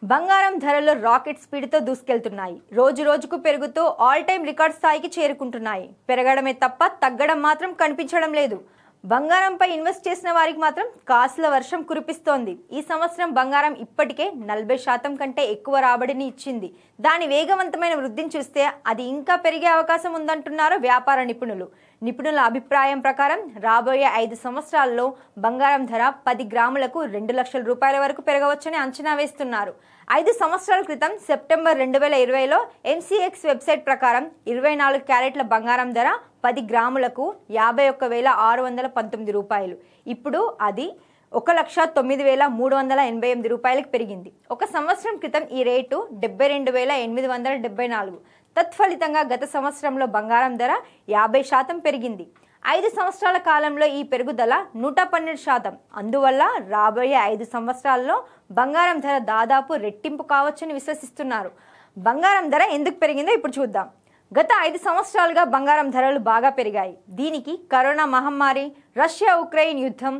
బంగారం ధరలు రాకెట్ స్పీడ్తో దూసుకెళ్తున్నాయి. రోజు రోజుకు పెరుగుతూ ఆల్ టైమ్ రికార్డ్ స్థాయికి చేరుకుంటున్నాయి. పెరగడమే తప్ప తగ్గడం మాత్రం కనిపించడం లేదు. బంగారంపై ఇన్వెస్ట్ చేసిన వారికి మాత్రం కాసుల వర్షం కురిపిస్తోంది. ఈ సంవత్సరం బంగారం ఇప్పటికే 40% కంటే ఎక్కువ రాబడిని ఇచ్చింది. దాని వేగవంతమైన వృద్ధిని చూస్తే అది ఇంకా పెరిగే అవకాశం ఉందంటున్నారు వ్యాపార నిపుణులు. నిపుణుల అభిప్రాయం ప్రకారం రాబోయే 5 సంవత్సరాల్లో బంగారం ధర 10 గ్రాములకు 2 లక్షల రూపాయల వరకు పెరగవచ్చని అంచనా వేస్తున్నారు. 5 సంవత్సరాల క్రితం సెప్టెంబర్ 2020లో MCX వెబ్సైట్ ప్రకారం 24 క్యారెట్ల బంగారం ధర 10 గ్రాములకు 51,619 రూపాయలు. ఇప్పుడు అది 1,09,388 రూపాయలకు పెరిగింది. ఒక సంవత్సరం క్రితం ఈ రేటు 72,874. తత్ఫలితంగా గత సంవత్సరంలో బంగారం ధర 50% పెరిగింది. 5 సంవత్సరాల కాలంలో ఈ పెరుగుదల 112%. అందువల్ల రాబోయే 5 సంవత్సరాల్లో బంగారం ధర దాదాపు రెట్టింపు కావచ్చని విశ్వసిస్తున్నారు. బంగారం ధర ఎందుకు పెరిగిందో ఇప్పుడు చూద్దాం. గత 5 సంవత్సరాలుగా బంగారం ధరలు బాగా పెరిగాయి. దీనికి కరోనా మహమ్మారి, రష్యా ఉక్రెయిన్ యుద్ధం,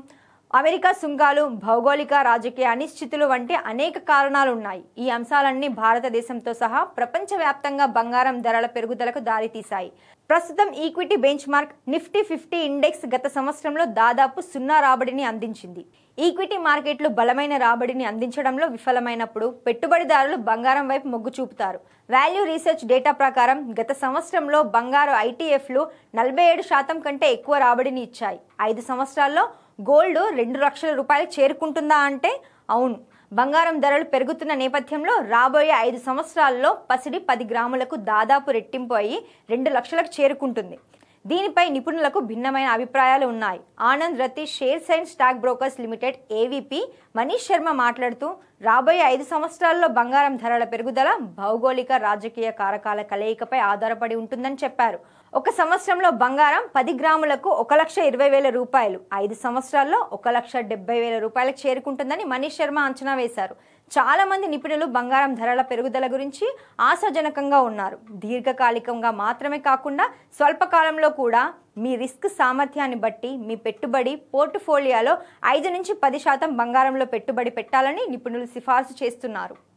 అమెరికా సుంకాలు, భౌగోళిక రాజకీయ అనిశ్చితులు వంటి అనేక కారణాలు ఉన్నాయి. ఈ అంశాలన్నీ భారతదేశంతో సహా ప్రపంచవ్యాప్తంగా బంగారం ధరల పెరుగుదలకు దారితీశాయి. ప్రస్తుతం equity bench mark Nifty 50 index గత సంవత్సరంలో దాదాపు 0 రాబడిని అందించింది. ఈక్విటీ మార్కెట్లు బలమైన రాబడిని అందించడంలో విఫలమైనప్పుడు పెట్టుబడిదారులు బంగారం వైపు మొగ్గు చూపుతారు. వాల్యూ రీసెర్చ్ డేటా ప్రకారం గత సంవత్సరంలో బంగారు ITFలు 47% కంటే ఎక్కువ రాబడిని ఇచ్చాయి. 5 సంవత్సరాల్లో గోల్డ్ 2 లక్షల రూపాయలు చేరుకుంటుందా అంటే అవును. బంగారం ధరలు పెరుగుతున్న నేపథ్యంలో రాబోయే 5 సంవత్సరాల్లో పసిడి 10 గ్రాములకు దాదాపు రెట్టింపు అయ్యి 2 లక్షలకు చేరుకుంటుంది. దీనిపై నిపుణులకు భిన్నమైన అభిప్రాయాలు ఉన్నాయి. ఆనంద్ రతి shares and stock brokers limited AVP Manish Sharma మాట్లాడుతూ రాబోయే 5 సంవత్సరాల్లో బంగారం ధరల పెరుగుదల భౌగోళిక రాజకీయ కారకాల కలయికపై ఆధారపడి ఉంటుందని చెప్పారు. ఒక సంవత్సరంలో బంగారం 10 గ్రాములకు 1,20,000 రూపాయలు, 5 సంవత్సరాల్లో 1,70,000 రూపాయలకు చేరుకుంటుందని మనీష్ శర్మ అంచనా వేశారు. చాలా మంది నిపుణులు బంగారం ధరల పెరుగుదల గురించి ఆశాజనకంగా ఉన్నారు. దీర్ఘకాలికంగా మాత్రమే కాకుండా స్వల్పకాలంలో కూడా మీ రిస్క్ సామర్థ్యాన్ని బట్టి మీ పెట్టుబడి పోర్ట్ఫోలియోలో 5 నుంచి 10% బంగారంలో పెట్టుబడి పెట్టాలని నిపుణులు సిఫార్సు చేస్తున్నారు.